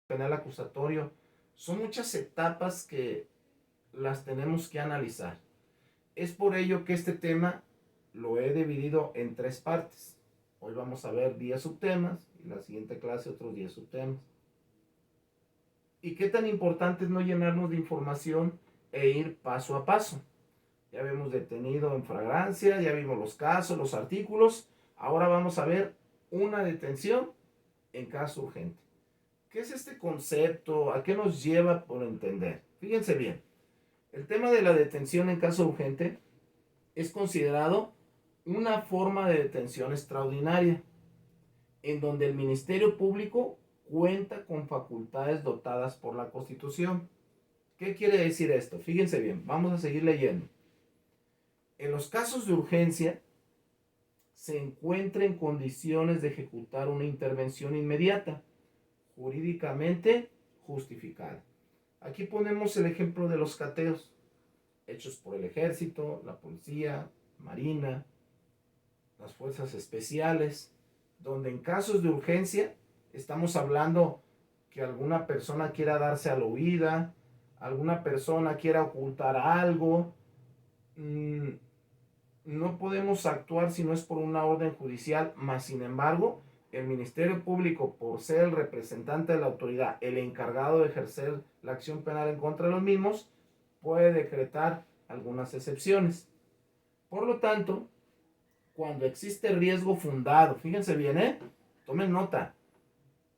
penal acusatorio. Son muchas etapas que las tenemos que analizar. Es por ello que este tema lo he dividido en 3 partes. Hoy vamos a ver 10 subtemas y la siguiente clase otros 10 subtemas. ¿Y qué tan importante es no llenarnos de información e ir paso a paso? Ya habíamos detenido en flagrancia, ya vimos los casos, los artículos. Ahora vamos a ver una detención en caso urgente. ¿Qué es este concepto? ¿A qué nos lleva por entender? Fíjense bien, el tema de la detención en caso urgente es considerado una forma de detención extraordinaria, en donde el Ministerio Público cuenta con facultades dotadas por la Constitución. ¿Qué quiere decir esto? Fíjense bien, vamos a seguir leyendo. En los casos de urgencia, se encuentra en condiciones de ejecutar una intervención inmediata, jurídicamente justificada. Aquí ponemos el ejemplo de los cateos, hechos por el ejército, la policía, marina, las fuerzas especiales, donde en casos de urgencia estamos hablando que alguna persona quiera darse a la huida, alguna persona quiera ocultar algo. No podemos actuar si no es por una orden judicial, mas sin embargo, el Ministerio Público, por ser el representante de la autoridad, el encargado de ejercer la acción penal en contra de los mismos, puede decretar algunas excepciones. Por lo tanto, cuando existe riesgo fundado, fíjense bien, tomen nota,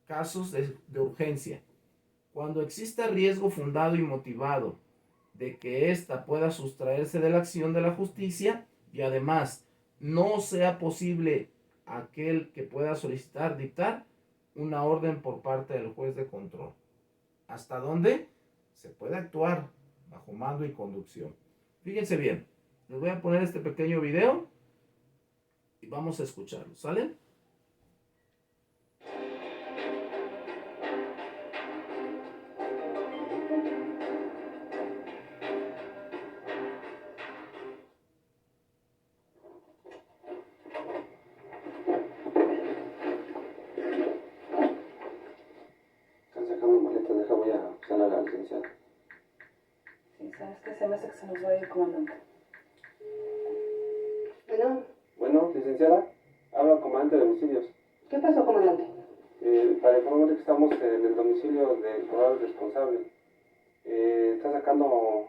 casos de urgencia, cuando exista riesgo fundado y motivado de que ésta pueda sustraerse de la acción de la justicia y además no sea posible aquel que pueda solicitar dictar una orden por parte del juez de control. ¿Hasta dónde? Se puede actuar bajo mando y conducción. Fíjense bien, les voy a poner este pequeño video y vamos a escucharlo, ¿sale? Están sacando maletas, deja, voy a buscar a la licenciada. Sí, sabes que se me hace que se nos va a ir, comandante. Bueno, licenciada, habla el comandante de homicidios. ¿Qué pasó, comandante? Para informarle que estamos en el domicilio del probable responsable. Está sacando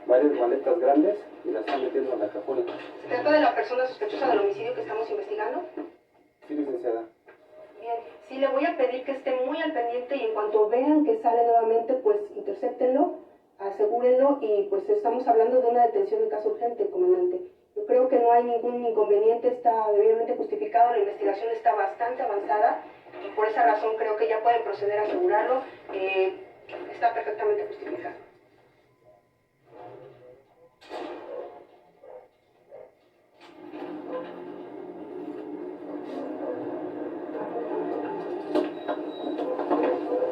varias maletas grandes y las está metiendo en la cajuela. ¿Se trata de la persona sospechosa del homicidio que estamos investigando? Sí, licenciada. Bien, sí, le voy a pedir que esté muy al pendiente y en cuanto vean que sale nuevamente, pues intercéptenlo, asegúrenlo y pues estamos hablando de una detención en caso urgente, comandante. Yo creo que no hay ningún inconveniente, está debidamente justificado, la investigación está bastante avanzada y por esa razón creo que ya pueden proceder a asegurarlo. Está perfectamente justificado.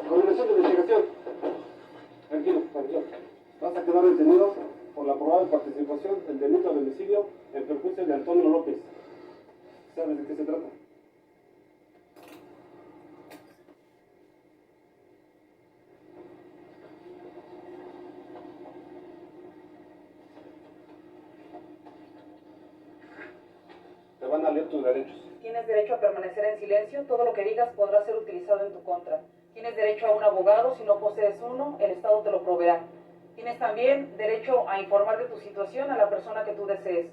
Coordinación de investigación. Tranquilo, tranquilo. Vas a quedar detenido por la probable participación en delito de homicidio en perjuicio de Antonio López. ¿Sabes de qué se trata? Te van a leer tus derechos. Tienes derecho a permanecer en silencio, todo lo que digas podrá ser utilizado en tu contra. Tienes derecho a un abogado, si no posees uno, el Estado te lo proveerá. Tienes también derecho a informar de tu situación a la persona que tú desees.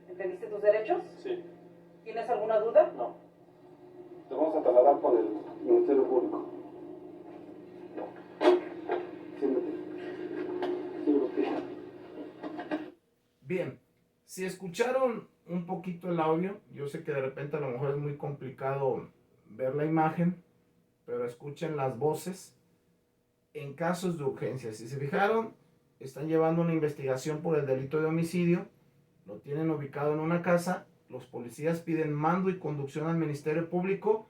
¿Entendiste tus derechos? Sí. ¿Tienes alguna duda? No. Te vamos a trasladar con el Ministerio Público. Siéntate. Bien, si escucharon un poquito el audio, yo sé que de repente a lo mejor es muy complicado ver la imagen, pero escuchen las voces. En casos de urgencia, si se fijaron, están llevando una investigación por el delito de homicidio, lo tienen ubicado en una casa, los policías piden mando y conducción al Ministerio Público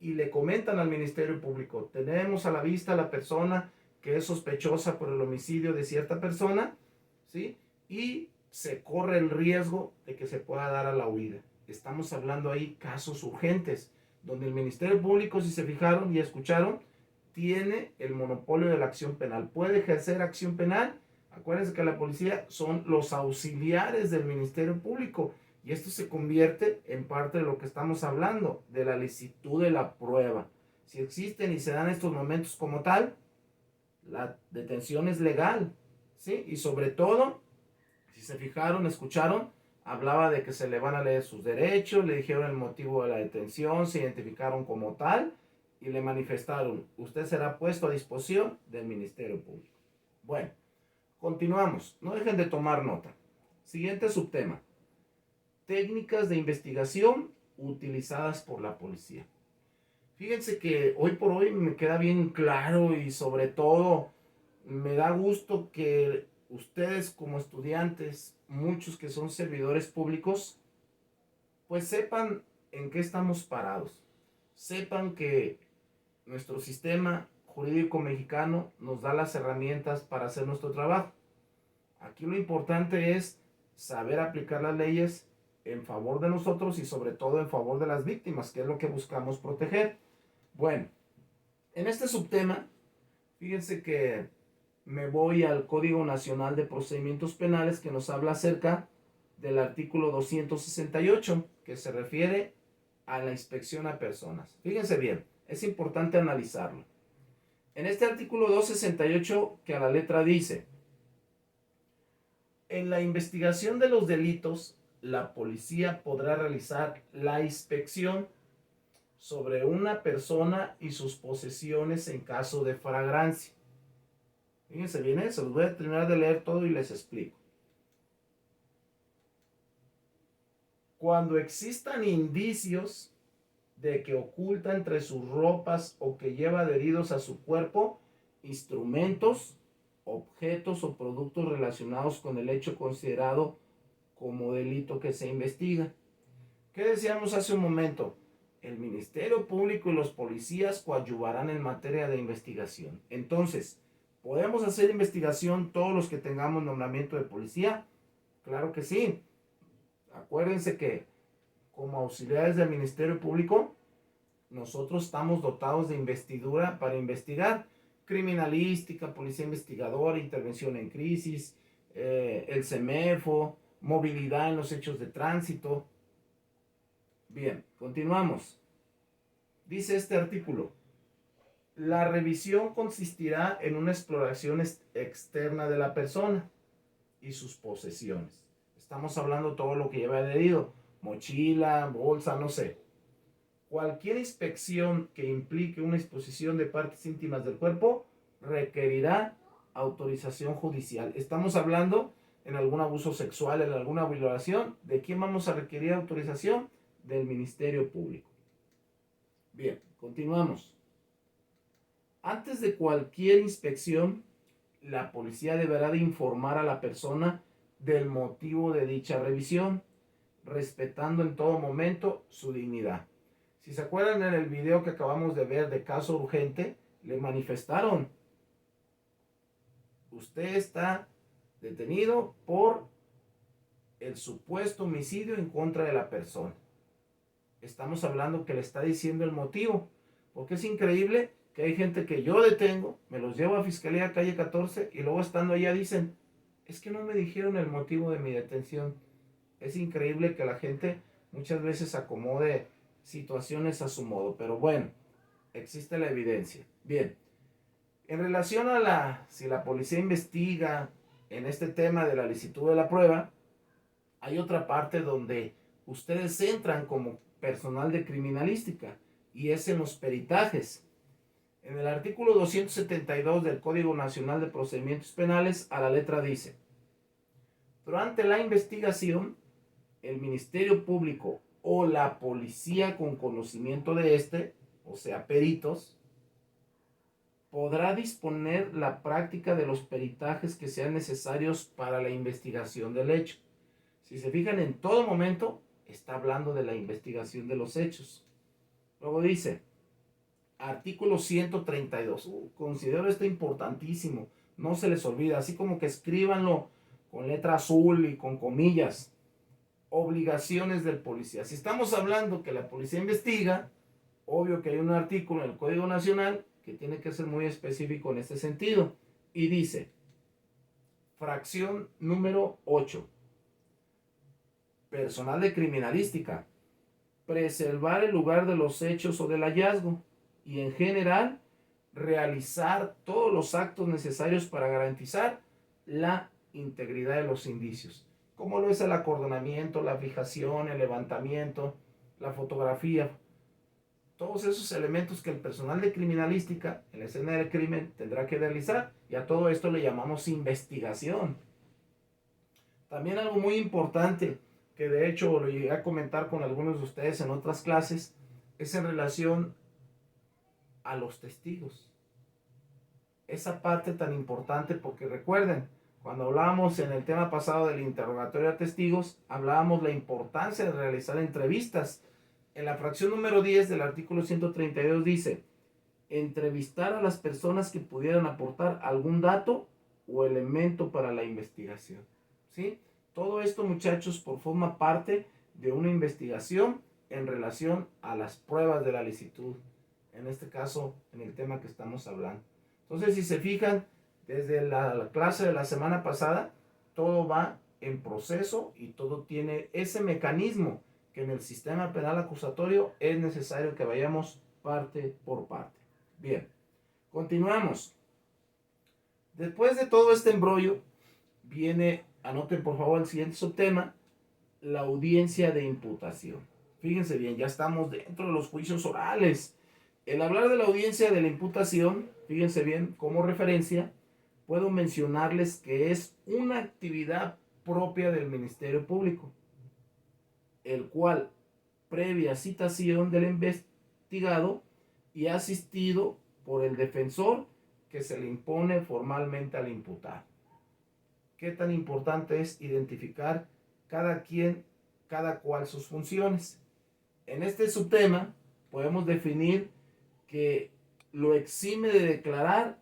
y le comentan al Ministerio Público, tenemos a la vista a la persona que es sospechosa por el homicidio de cierta persona, ¿sí? Y se corre el riesgo de que se pueda dar a la huida. Estamos hablando ahí casos urgentes, donde el Ministerio Público, si se fijaron y escucharon, tiene el monopolio de la acción penal. Puede ejercer acción penal. Acuérdense que la policía son los auxiliares del Ministerio Público y esto se convierte en parte de lo que estamos hablando, de la licitud de la prueba. Si existen y se dan estos momentos como tal, la detención es legal, ¿sí? Y sobre todo, si se fijaron, escucharon, hablaba de que se le van a leer sus derechos, le dijeron el motivo de la detención, se identificaron como tal y le manifestaron, usted será puesto a disposición del Ministerio Público. Bueno, continuamos, no dejen de tomar nota. Siguiente subtema, técnicas de investigación utilizadas por la policía. Fíjense que hoy por hoy me queda bien claro y sobre todo me da gusto que ustedes como estudiantes, muchos que son servidores públicos, pues sepan en qué estamos parados. Sepan que nuestro sistema jurídico mexicano nos da las herramientas para hacer nuestro trabajo. Aquí lo importante es saber aplicar las leyes en favor de nosotros y sobre todo en favor de las víctimas, que es lo que buscamos proteger. Bueno, en este subtema, fíjense que me voy al Código Nacional de Procedimientos Penales que nos habla acerca del artículo 268, que se refiere a la inspección a personas. Fíjense bien, es importante analizarlo. En este artículo 268, que a la letra dice, en la investigación de los delitos, la policía podrá realizar la inspección sobre una persona y sus posesiones en caso de flagrancia. Fíjense bien eso, los voy a terminar de leer todo y les explico. Cuando existan indicios de que oculta entre sus ropas o que lleva adheridos a su cuerpo instrumentos, objetos o productos relacionados con el hecho considerado como delito que se investiga. ¿Qué decíamos hace un momento? El Ministerio Público y los policías coadyuvarán en materia de investigación. Entonces, ¿podemos hacer investigación todos los que tengamos nombramiento de policía? Claro que sí. Acuérdense que como auxiliares del Ministerio Público, nosotros estamos dotados de investidura para investigar criminalística, policía investigadora, intervención en crisis, el CEMEFO, movilidad en los hechos de tránsito. Bien, continuamos. Dice este artículo, la revisión consistirá en una exploración externa de la persona y sus posesiones. Estamos hablando de todo lo que lleva adherido, mochila, bolsa, no sé. Cualquier inspección que implique una exposición de partes íntimas del cuerpo requerirá autorización judicial. Estamos hablando en algún abuso sexual, en alguna violación. ¿De quién vamos a requerir autorización? Del Ministerio Público. Bien, continuamos. Antes de cualquier inspección, la policía deberá de informar a la persona del motivo de dicha revisión, respetando en todo momento su dignidad. Si se acuerdan en el video que acabamos de ver de caso urgente, le manifestaron, usted está detenido por el supuesto homicidio en contra de la persona. Estamos hablando que le está diciendo el motivo, porque es increíble que hay gente que yo detengo, me los llevo a Fiscalía Calle 14 y luego estando allá dicen, es que no me dijeron el motivo de mi detención. Es increíble que la gente muchas veces acomode situaciones a su modo, pero bueno, existe la evidencia. Bien, en relación a si la policía investiga en este tema de la licitud de la prueba, hay otra parte donde ustedes entran como personal de criminalística y es en los peritajes. En el artículo 272 del Código Nacional de Procedimientos Penales, a la letra dice, durante la investigación, el Ministerio Público o la policía con conocimiento de este, o sea, peritos, podrá disponer la práctica de los peritajes que sean necesarios para la investigación del hecho. Si se fijan, en todo momento está hablando de la investigación de los hechos. Luego dice, artículo 132. Considero esto importantísimo. No se les olvida. Así como que escríbanlo con letra azul y con comillas. Obligaciones del policía. Si estamos hablando que la policía investiga, obvio que hay un artículo en el Código Nacional que tiene que ser muy específico en este sentido. Y dice, fracción número 8, personal de criminalística, preservar el lugar de los hechos o del hallazgo y en general realizar todos los actos necesarios para garantizar la integridad de los indicios, como lo es el acordonamiento, la fijación, el levantamiento, la fotografía, todos esos elementos que el personal de criminalística en la escena del crimen tendrá que realizar, y a todo esto le llamamos investigación. También algo muy importante, que de hecho lo llegué a comentar con algunos de ustedes en otras clases, es en relación a los testigos. Esa parte tan importante, porque recuerden, cuando hablábamos en el tema pasado del interrogatorio a testigos, hablábamos la importancia de realizar entrevistas. En la fracción número 10 del artículo 132 dice, entrevistar a las personas que pudieran aportar algún dato o elemento para la investigación. ¿Sí? Todo esto, muchachos, forma parte de una investigación en relación a las pruebas de la licitud. En este caso, en el tema que estamos hablando. Entonces, si se fijan, desde la clase de la semana pasada, todo va en proceso y todo tiene ese mecanismo que en el sistema penal acusatorio es necesario que vayamos parte por parte. Bien, continuamos. Después de todo este embrollo, viene, anoten por favor el siguiente subtema, la audiencia de imputación. Fíjense bien, ya estamos dentro de los juicios orales. El hablar de la audiencia de la imputación, fíjense bien, como referencia, puedo mencionarles que es una actividad propia del Ministerio Público, el cual, previa citación del investigado y asistido por el defensor, que se le impone formalmente al imputado. ¿Qué tan importante es identificar cada cual sus funciones? En este subtema podemos definir que lo exime de declarar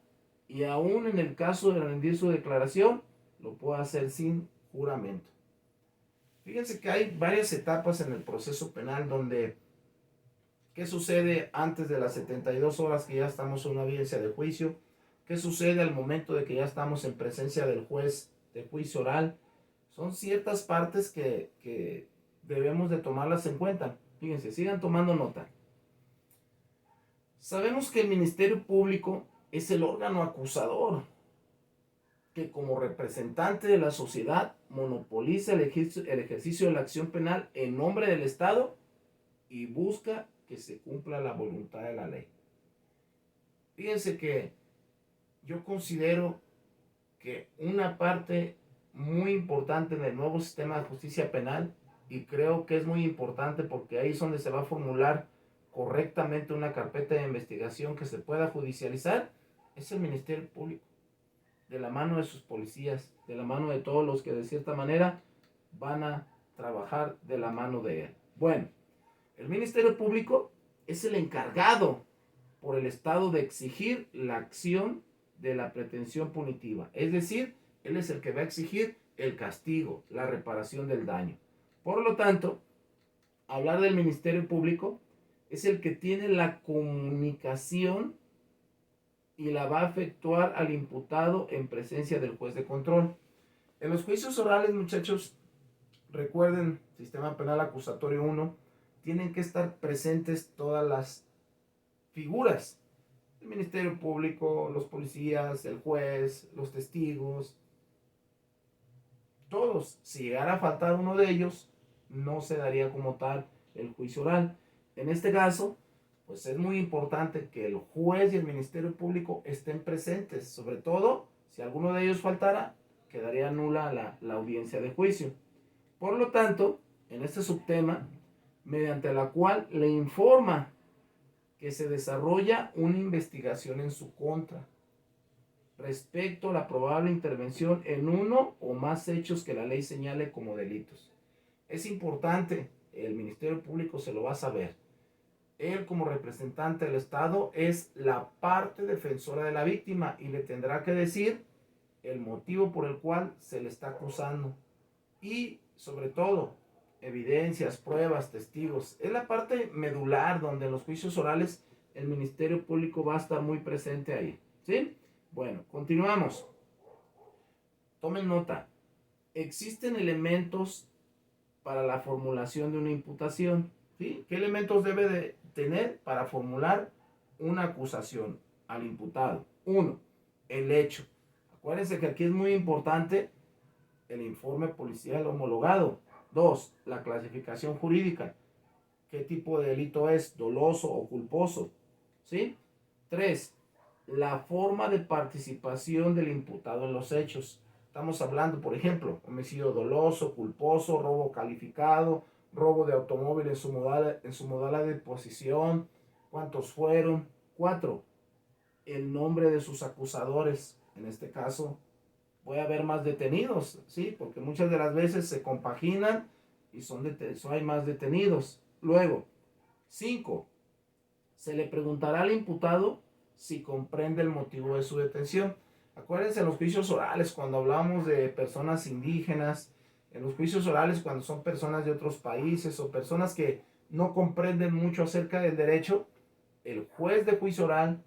y aún en el caso de rendir su declaración lo puede hacer sin juramento. Fíjense que hay varias etapas en el proceso penal donde ¿qué sucede antes de las 72 horas que ya estamos en una audiencia de juicio? ¿Qué sucede al momento de que ya estamos en presencia del juez de juicio oral? Son ciertas partes que debemos de tomarlas en cuenta. Fíjense, sigan tomando nota. Sabemos que el Ministerio Público es el órgano acusador que como representante de la sociedad monopoliza el ejercicio de la acción penal en nombre del Estado y busca que se cumpla la voluntad de la ley. Fíjense que yo considero que una parte muy importante en el nuevo sistema de justicia penal, y creo que es muy importante porque ahí es donde se va a formular correctamente una carpeta de investigación que se pueda judicializar, es el Ministerio Público, de la mano de sus policías, de la mano de todos los que de cierta manera van a trabajar de la mano de él. Bueno, el Ministerio Público es el encargado por el Estado de exigir la acción de la pretensión punitiva. Es decir, él es el que va a exigir el castigo, la reparación del daño. Por lo tanto, hablar del Ministerio Público es el que tiene la comunicación y la va a efectuar al imputado en presencia del juez de control. En los juicios orales, muchachos, recuerden, Sistema Penal Acusatorio 1, tienen que estar presentes todas las figuras. El Ministerio Público, los policías, el juez, los testigos, todos. Si llegara a faltar uno de ellos, no se daría como tal el juicio oral. En este caso, pues es muy importante que el juez y el Ministerio Público estén presentes. Sobre todo, si alguno de ellos faltara, quedaría nula la audiencia de juicio. Por lo tanto, en este subtema, mediante la cual le informa que se desarrolla una investigación en su contra respecto a la probable intervención en uno o más hechos que la ley señale como delitos. Es importante, el Ministerio Público se lo va a saber. Él, como representante del Estado, es la parte defensora de la víctima y le tendrá que decir el motivo por el cual se le está acusando. Y, sobre todo, evidencias, pruebas, testigos. Es la parte medular donde en los juicios orales el Ministerio Público va a estar muy presente ahí. ¿Sí? Bueno, continuamos. Tomen nota. Existen elementos para la formulación de una imputación. ¿Sí? ¿Qué elementos debe de tener para formular una acusación al imputado? 1. El hecho. Acuérdense que aquí es muy importante el informe policial homologado. 2. La clasificación jurídica. ¿Qué tipo de delito es? ¿Doloso o culposo? ¿Sí? 3. La forma de participación del imputado en los hechos. Estamos hablando, por ejemplo, homicidio doloso, culposo, robo calificado, robo de automóvil en su modalidad de posición, cuántos fueron. 4. El nombre de sus acusadores. En este caso, puede haber más detenidos, ¿sí? Porque muchas de las veces se compaginan y hay más detenidos. Luego, 5. Se le preguntará al imputado si comprende el motivo de su detención. Acuérdense en los juicios orales, cuando hablamos de personas indígenas, en los juicios orales cuando son personas de otros países o personas que no comprenden mucho acerca del derecho, el juez de juicio oral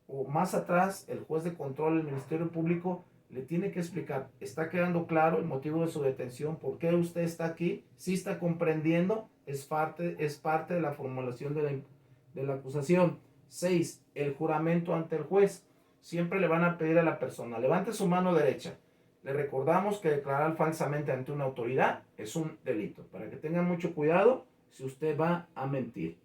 o más atrás el juez de control del Ministerio Público le tiene que explicar, ¿está quedando claro el motivo de su detención? ¿Por qué usted está aquí? ¿Sí está comprendiendo? Es parte de la formulación de la acusación. 6. El juramento ante el juez. Siempre le van a pedir a la persona, levante su mano derecha. Le recordamos que declarar falsamente ante una autoridad es un delito. Para que tengan mucho cuidado si usted va a mentir.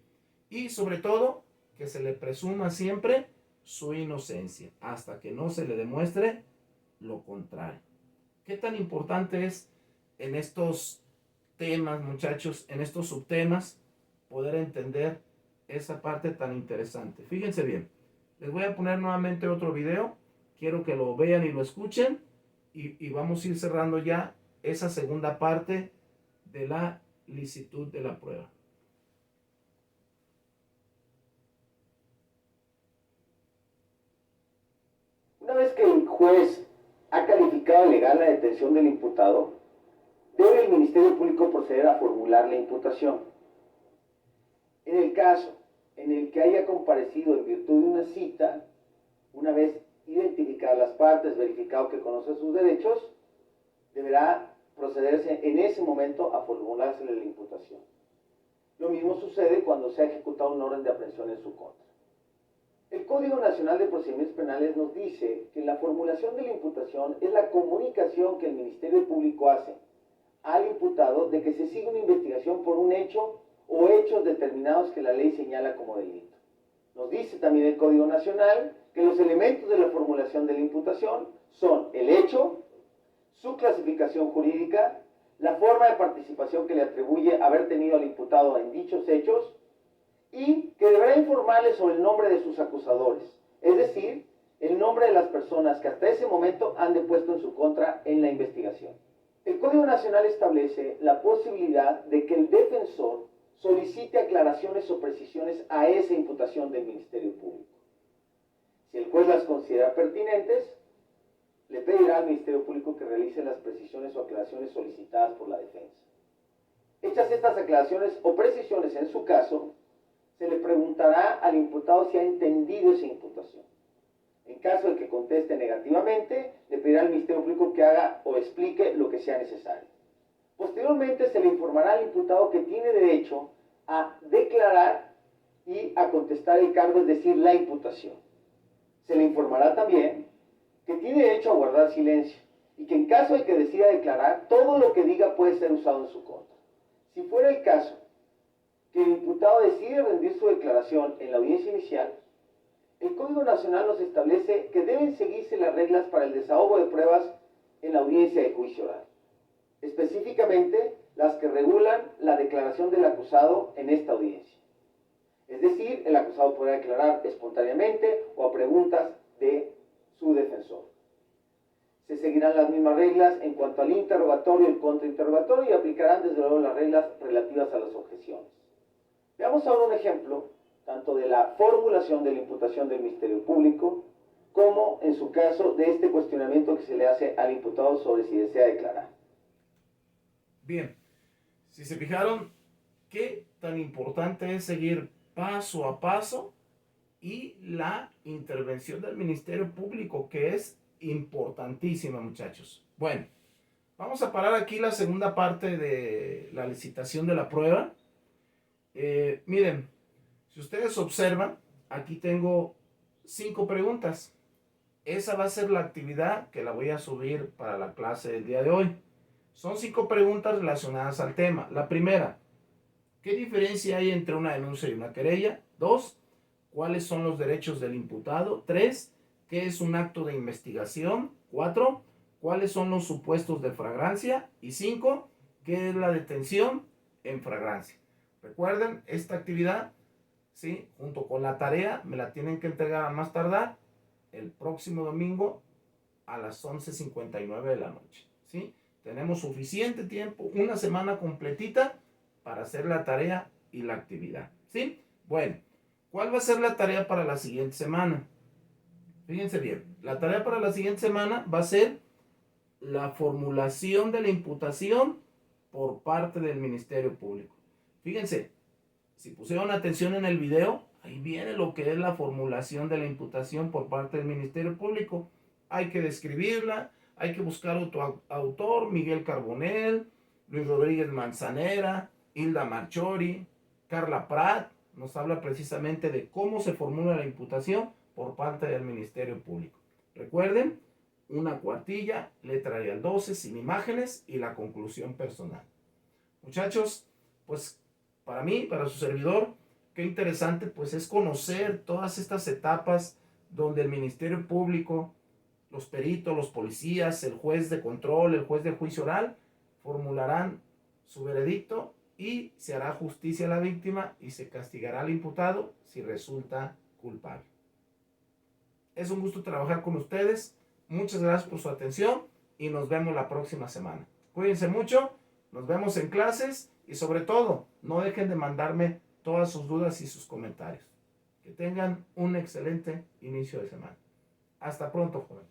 Y sobre todo, que se le presuma siempre su inocencia hasta que no se le demuestre lo contrario. ¿Qué tan importante es en estos temas, muchachos, en estos subtemas, poder entender esa parte tan interesante? Fíjense bien, les voy a poner nuevamente otro video, quiero que lo vean y lo escuchen y vamos a ir cerrando ya esa segunda parte de la licitud de la prueba. Una vez que el juez ha calificado legal la detención del imputado, debe el Ministerio Público proceder a formular la imputación. En el caso en el que haya comparecido en virtud de una cita, una vez identificadas las partes, verificado que conoce sus derechos, deberá procederse en ese momento a formularse la imputación. Lo mismo sucede cuando se ha ejecutado un orden de aprehensión en su contra. El Código Nacional de Procedimientos Penales nos dice que la formulación de la imputación es la comunicación que el Ministerio Público hace al imputado de que se sigue una investigación por un hecho o hechos determinados que la ley señala como delito. Nos dice también el Código Nacional que los elementos de la formulación de la imputación son el hecho, su clasificación jurídica, la forma de participación que le atribuye haber tenido al imputado en dichos hechos y que deberá informarle sobre el nombre de sus acusadores, es decir, el nombre de las personas que hasta ese momento han depuesto en su contra en la investigación. El Código Nacional establece la posibilidad de que el defensor solicite aclaraciones o precisiones a esa imputación del Ministerio Público. Si el juez las considera pertinentes, le pedirá al Ministerio Público que realice las precisiones o aclaraciones solicitadas por la defensa. Hechas estas aclaraciones o precisiones en su caso, se le preguntará al imputado si ha entendido esa imputación. En caso de que conteste negativamente, le pedirá al Ministerio Público que haga o explique lo que sea necesario. Posteriormente se le informará al imputado que tiene derecho a declarar y a contestar el cargo, es decir, la imputación. Se le informará también que tiene derecho a guardar silencio y que en caso de que decida declarar, todo lo que diga puede ser usado en su contra. Si fuera el caso que el imputado decide rendir su declaración en la audiencia inicial, el Código Nacional nos establece que deben seguirse las reglas para el desahogo de pruebas en la audiencia de juicio oral, específicamente las que regulan la declaración del acusado en esta audiencia. Es decir, el acusado podrá declarar espontáneamente o a preguntas de su defensor. Se seguirán las mismas reglas en cuanto al interrogatorio y el contrainterrogatorio y aplicarán desde luego las reglas relativas a las objeciones. Veamos ahora un ejemplo tanto de la formulación de la imputación del Ministerio Público como, en su caso, de este cuestionamiento que se le hace al imputado sobre si desea declarar. Bien, si se fijaron, qué tan importante es seguir paso a paso y la intervención del Ministerio Público, que es importantísima, muchachos. Bueno, vamos a parar aquí la segunda parte de la licitación de la prueba. Miren, si ustedes observan, aquí tengo 5 preguntas. Esa va a ser la actividad que la voy a subir para la clase del día de hoy. Son 5 preguntas relacionadas al tema. La primera, ¿qué diferencia hay entre una denuncia y una querella? 2, ¿cuáles son los derechos del imputado? 3, ¿qué es un acto de investigación? 4, ¿cuáles son los supuestos de flagrancia? Y 5, ¿qué es la detención en flagrancia? Recuerden, esta actividad, ¿sí?, junto con la tarea, me la tienen que entregar a más tardar el próximo domingo a las 11:59 de la noche, ¿sí? Tenemos suficiente tiempo, una semana completita para hacer la tarea y la actividad, ¿sí? Bueno, ¿cuál va a ser la tarea para la siguiente semana? Fíjense bien, la tarea para la siguiente semana va a ser la formulación de la imputación por parte del Ministerio Público. Fíjense, si pusieron atención en el video, ahí viene lo que es la formulación de la imputación por parte del Ministerio Público. Hay que describirla, hay que buscar otro autor, Miguel Carbonell, Luis Rodríguez Manzanera, Hilda Marchori, Carla Prat, nos habla precisamente de cómo se formula la imputación por parte del Ministerio Público. Recuerden, una cuartilla, letra y al 12, sin imágenes y la conclusión personal. Muchachos, pues para mí, para su servidor, qué interesante pues es conocer todas estas etapas donde el Ministerio Público, los peritos, los policías, el juez de control, el juez de juicio oral, formularán su veredicto y se hará justicia a la víctima y se castigará al imputado si resulta culpable. Es un gusto trabajar con ustedes. Muchas gracias por su atención y nos vemos la próxima semana. Cuídense mucho, nos vemos en clases y sobre todo, no dejen de mandarme todas sus dudas y sus comentarios. Que tengan un excelente inicio de semana. Hasta pronto, jóvenes.